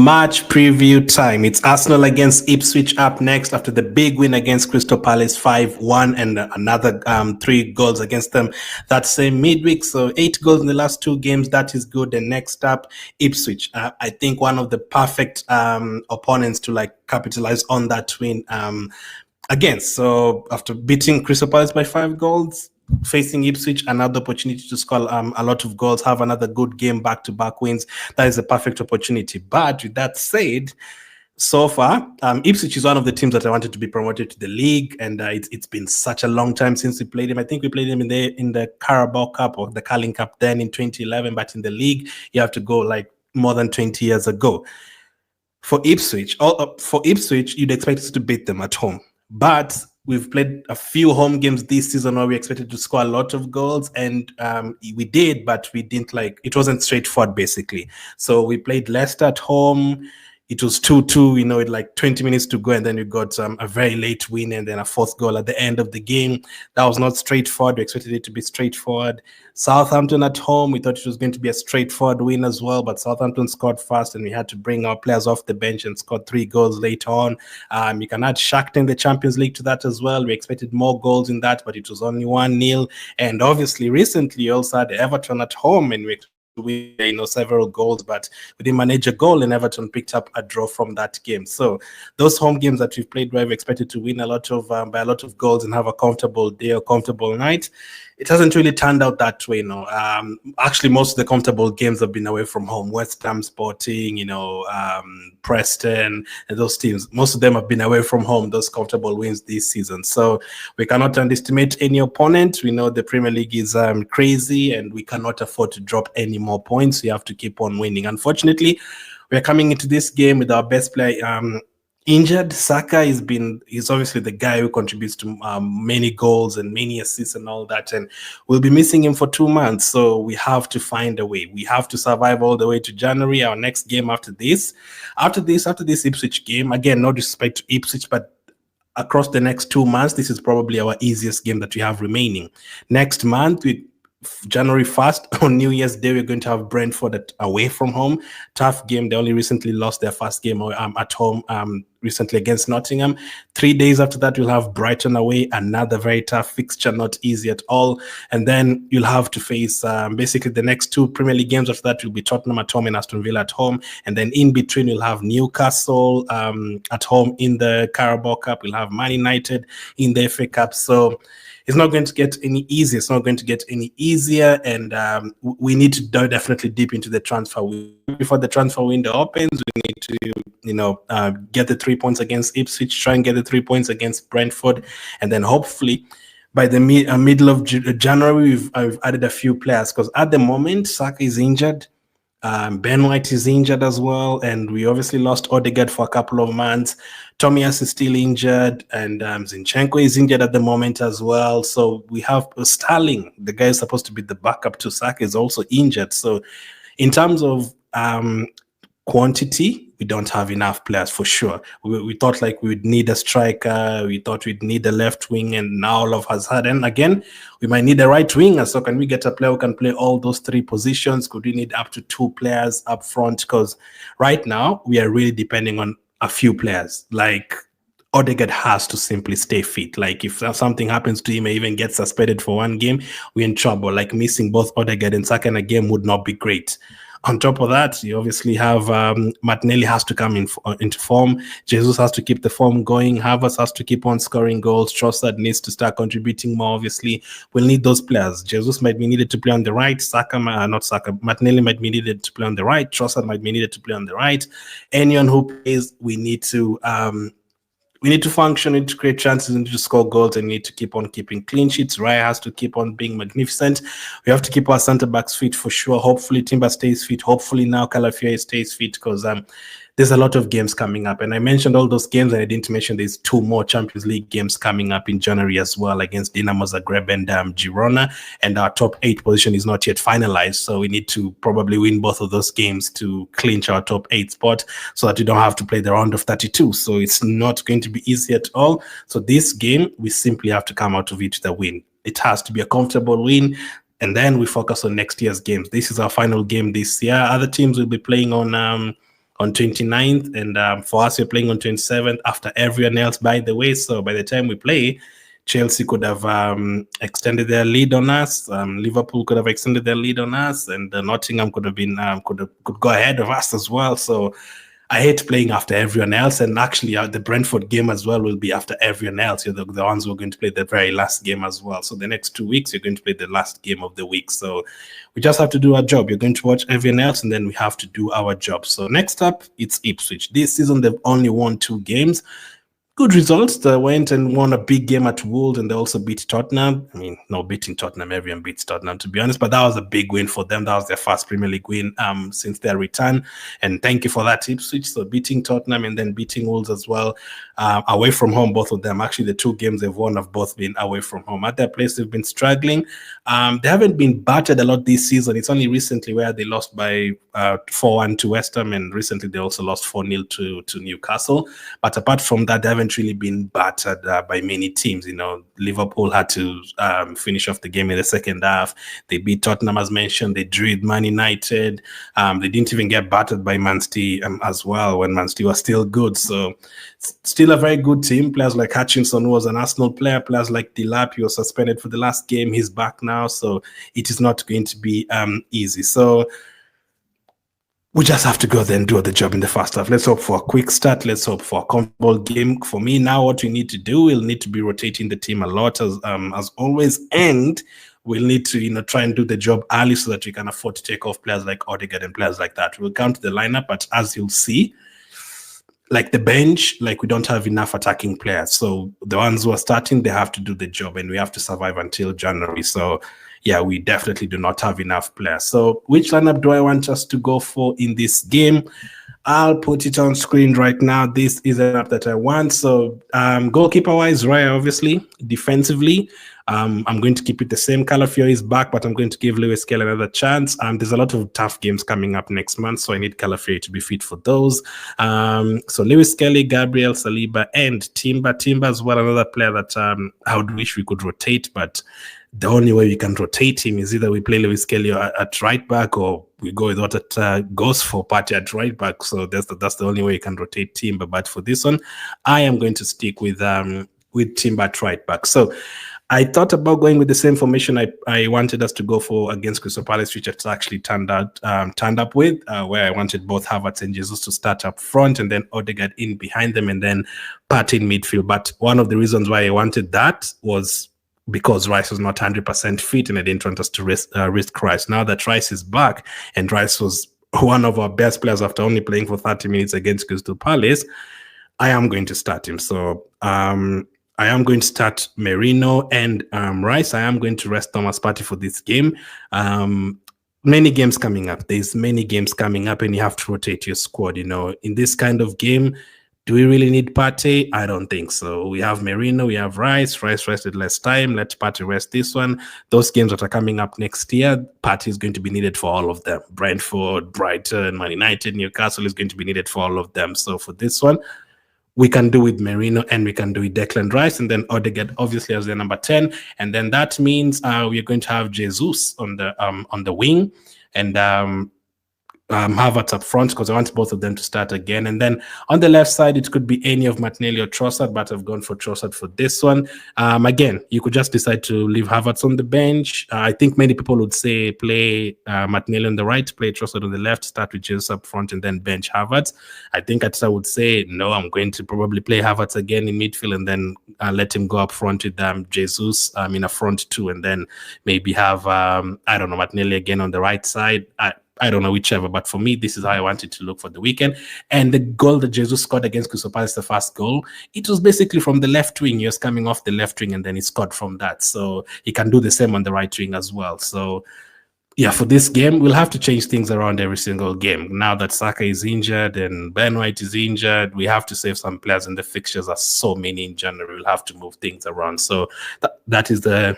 Match preview time. It's Arsenal against Ipswich up next after the big win against Crystal Palace 5-1 and another 3 goals against them that same midweek. So 8 goals in the last 2 games. That is good. And next up, Ipswich. I think one of the perfect opponents to capitalize on that win against. So after beating Crystal Palace by 5 goals, facing Ipswich, another opportunity to score a lot of goals, have another good game, back-to-back wins. That is a perfect opportunity. But with that said, so far, Ipswich is one of the teams that I wanted to be promoted to the league, and it's been such a long time since we played him. I think we played him in the Carabao Cup or the Carling Cup then in 2011, but in the league, you have to go more than 20 years ago. For Ipswich, you'd expect us to beat them at home, but we've played a few home games this season where we expected to score a lot of goals, and we did, but we didn't it wasn't straightforward, basically. So we played Leicester at home. It was 2-2, with 20 minutes to go, and then we got a very late win and then a 4th goal at the end of the game. That was not straightforward. We expected it to be straightforward. Southampton at home, we thought it was going to be a straightforward win as well, but Southampton scored fast, and we had to bring our players off the bench and scored 3 goals later on. You can add Shakhtar in the Champions League to that as well. We expected more goals in that, but it was only 1-0. And obviously, recently, also had Everton at home, and we several goals, but we didn't manage a goal, and Everton picked up a draw from that game. So those home games that we've played where we've expected to win by a lot of goals and have a comfortable day or comfortable night, it hasn't really turned out that way. Actually, most of the comfortable games have been away from home. West Ham, Sporting, Preston, and those teams, most of them have been away from home, those comfortable wins this season. So we cannot underestimate any opponent. We know the Premier League is crazy, and we cannot afford to drop any more points. We have to keep on winning. Unfortunately, we're coming into this game with our best player injured. Saka is obviously the guy who contributes to many goals and many assists and all that, and we'll be missing him for 2 months. So we have to find a way. We have to survive all the way to January, our next game after this Ipswich game. Again, no disrespect to Ipswich, but across the next 2 months, this is probably our easiest game that we have remaining. Next month, January 1st, on New Year's Day, we're going to have Brentford away from home. Tough game. They only recently lost their first game at home recently against Nottingham. 3 days after that, we'll have Brighton away, another very tough fixture, not easy at all. And then you'll have to face basically the next 2 Premier League games after that will be Tottenham at home and Aston Villa at home. And then in between, you'll have Newcastle at home in the Carabao Cup. We'll have Man United in the FA Cup. So it's not going to get any easier. It's not going to get any easier, and we need to definitely dip into the transfer window. Before the transfer window opens, we need to, get the 3 points against Ipswich, try and get the 3 points against Brentford, and then hopefully by the middle of January, I've added a few players, because at the moment, Saka is injured. Ben White is injured as well, and we obviously lost Odegaard for a couple of months. Tomias is still injured, and Zinchenko is injured at the moment as well. So we have Sterling, the guy who's supposed to be the backup to Saka, is also injured. So in terms of quantity, we don't have enough players for sure. We thought we would need a striker, we thought we'd need a left wing, and now all of us had. And again, we might need a right winger. So can we get a player who can play all those 3 positions? Could we need up to 2 players up front? Because right now we are really depending on a few players. Odegaard has to simply stay fit. If something happens to him or even gets suspended for 1 game, we're in trouble. Missing both Odegaard and Saka in a game would not be great. On top of that, you obviously have Martinelli has to come into form. Jesus has to keep the form going. Havertz has to keep on scoring goals. Trossard needs to start contributing more, obviously. We'll need those players. Jesus might be needed to play on the right. Martinelli might be needed to play on the right. Trossard might be needed to play on the right. Anyone who plays, we need to function, we need to create chances, we need to score goals, and we need to keep on keeping clean sheets. Raya has to keep on being magnificent. We have to keep our centre-backs fit for sure. Hopefully Timber stays fit. Hopefully now Calafiori stays fit, because there's a lot of games coming up. And I mentioned all those games, and I didn't mention there's 2 more Champions League games coming up in January as well, against Dinamo Zagreb and Girona. And our top 8 position is not yet finalized. So we need to probably win both of those games to clinch our top 8 spot, so that we don't have to play the round of 32. So it's not going to be easy at all. So this game, we simply have to come out of it with a win. It has to be a comfortable win. And then we focus on next year's games. This is our final game this year. Other teams will be playing on on 29th, and for us, we're playing on 27th after everyone else, by the way. So by the time we play, Chelsea could have extended their lead on us. Liverpool could have extended their lead on us, and Nottingham could have been could go ahead of us as well. So I hate playing after everyone else, and actually the Brentford game as well will be after everyone else. You're the ones who are going to play the very last game as well. So the next 2 weeks, you're going to play the last game of the week. So we just have to do our job. You're going to watch everyone else, and then we have to do our job. So next up, it's Ipswich. This season, they've only won 2 games. Good results. They went and won a big game at Wolves, and they also beat Tottenham. I mean, no, beating Tottenham, everyone beats Tottenham, to be honest, but that was a big win for them. That was their first Premier League win since their return, and thank you for that, Ipswich. So beating Tottenham and then beating Wolves as well, away from home, both of them. Actually, the 2 games they've won have both been away from home. At their place, they've been struggling. They haven't been battered a lot this season. It's only recently where they lost by 4-1 to West Ham, and recently they also lost 4-0 to Newcastle. But apart from that, they haven't really been battered by many teams. You know, Liverpool had to finish off the game in the second half. They beat Tottenham, as mentioned. They drew Man United. They didn't even get battered by Man City as well, when Man City was still good. So still a very good team. Players like Hutchinson, who was an Arsenal player. Players like Delap, he was suspended for the last game. He's back now. So it is not going to be easy. So we just have to go there and do the job in the first half. Let's hope for a quick start. Let's hope for a comfortable game. For me now, what we need to do, we'll need to be rotating the team a lot as always, and we'll need to try and do the job early so that we can afford to take off players like Odegaard and players like that. We'll count the lineup, but as you'll see, like the bench, like we don't have enough attacking players. So the ones who are starting, they have to do the job, and we have to survive until January. So yeah, we definitely do not have enough players. So which lineup do I want us to go for in this game? I'll put it on screen right now. This is an app that I want. So goalkeeper-wise, Raya, obviously. Defensively, I'm going to keep it the same. Calafiori is back, but I'm going to give Lewis Kelly another chance. There's a lot of tough games coming up next month, so I need Calafiori to be fit for those. So Lewis Kelly, Gabriel, Saliba, and Timber. Timber as well, another player that I would wish we could rotate, but the only way we can rotate him is either we play Lewis Kelly at right back, or we go with what it goes for Partey at right back. So that's the only way you can rotate Timber. But for this one, I am going to stick with Timber at right back. So I thought about going with the same formation I wanted us to go for against Crystal Palace, which it's actually turned up with, where I wanted both Havertz and Jesus to start up front, and then Odegaard in behind them, and then Partey in midfield. But one of the reasons why I wanted that was because Rice was not 100% fit, and I didn't want us to risk Rice. Now that Rice is back, and Rice was one of our best players after only playing for 30 minutes against Crystal Palace, I am going to start him. So I am going to start Merino and Rice. I am going to rest Thomas Partey for this game. Many games coming up. There's many games coming up, and you have to rotate your squad. In this kind of game, do we really need Partey? I don't think so. We have Merino, we have Rice. Rice rested less time. Let Partey rest this one. Those games that are coming up next year, Partey is going to be needed for all of them. Brentford, Brighton, Man United, Newcastle is going to be needed for all of them. So for this one, we can do with Merino, and we can do with Declan Rice, and then Odegaard obviously as the number 10. And then that means we're going to have Jesus on the wing, and Havertz up front, because I want both of them to start again. And then on the left side, it could be any of Martinelli or Trossard, but I've gone for Trossard for this one. Again, you could just decide to leave Havertz on the bench. I think many people would say play Martinelli on the right, play Trossard on the left, start with Jesus up front, and then bench Havertz. I think I would say, no, I'm going to probably play Havertz again in midfield, and then let him go up front with Jesus in a front two, and then maybe have, I don't know, Martinelli again on the right side. I don't know, whichever, but for me, this is how I wanted to look for the weekend. And the goal that Jesus scored against Crystal Palace, the first goal, it was basically from the left wing. He was coming off the left wing, and then he scored from that. So he can do the same on the right wing as well. So yeah, for this game, we'll have to change things around every single game. Now that Saka is injured and Ben White is injured, we have to save some players, and the fixtures are so many in January. We'll have to move things around. So that's the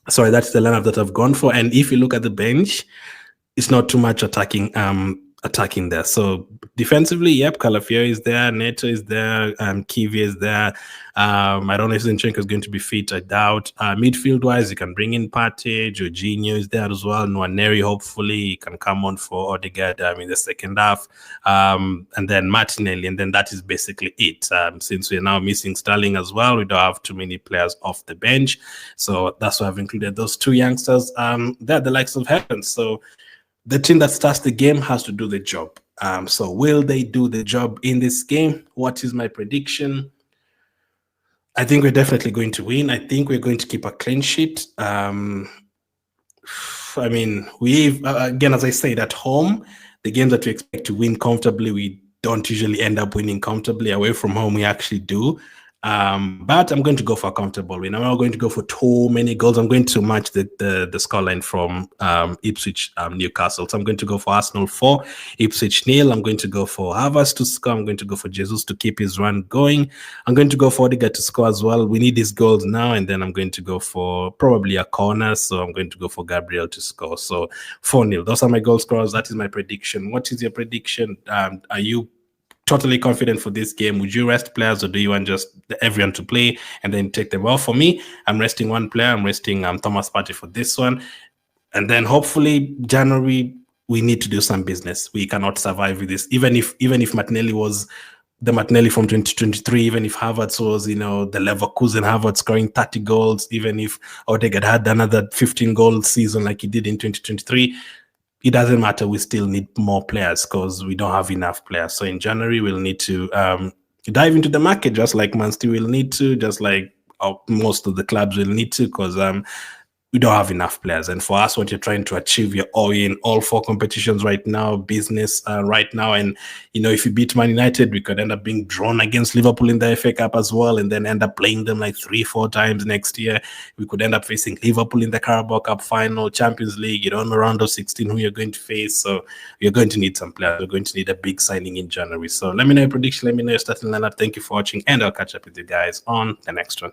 lineup that I've gone for. And if you look at the bench, it's not too much attacking attacking there. So defensively, yep, Calafiori is there, Neto is there, Kivia is there. I don't know if Zinchenko is going to be fit. I doubt. Midfield wise, you can bring in Partey, Jorginho is there as well. Nwaneri, hopefully, he can come on for Odegaard in the second half. And then Martinelli, and then that is basically it. Since we're now missing Sterling as well, we don't have too many players off the bench. So that's why I've included those two youngsters. They're the likes of heaven. So the team that starts the game has to do the job. So will they do the job in this game? What is my prediction? I think we're definitely going to win. I think we're going to keep a clean sheet. I mean, we've, again, as I said, at home, the games that we expect to win comfortably, we don't usually end up winning comfortably. Away from home, we actually do. But I'm going to go for a comfortable win. I'm not going to go for too many goals. I'm going to match the scoreline from Ipswich, Newcastle. So I'm going to go for Arsenal 4, Ipswich 0. I'm going to go for Havertz to score. I'm going to go for Jesus to keep his run going. I'm going to go for Odegaard to score as well. We need these goals now. And then I'm going to go for probably a corner. So I'm going to go for Gabriel to score. So 4-0. Those are my goal scorers. That is my prediction. What is your prediction? Are you totally confident for this game? Would you rest players, or do you want just everyone to play and then take them off? For me, I'm resting one player. I'm resting Thomas Partey for this one. And then hopefully January, we need to do some business. We cannot survive with this. Even if Martinelli was the Martinelli from 2023, even if Havertz was, the Leverkusen Havertz scoring 30 goals, even if Odegaard had another 15-goal season like he did in 2023, it doesn't matter. We still need more players because we don't have enough players. So in January, we'll need to dive into the market, just like Man City will need to, just like most of the clubs will need to, because we don't have enough players. And for us, what you're trying to achieve, you're all in all 4 competitions right now, business right now. And, if you beat Man United, we could end up being drawn against Liverpool in the FA Cup as well, and then end up playing them like 3-4 times next year. We could end up facing Liverpool in the Carabao Cup final, Champions League, round of 16 who you're going to face. So you're going to need some players. You're going to need a big signing in January. So let me know your prediction. Let me know your starting lineup. Thank you for watching, and I'll catch up with you guys on the next one.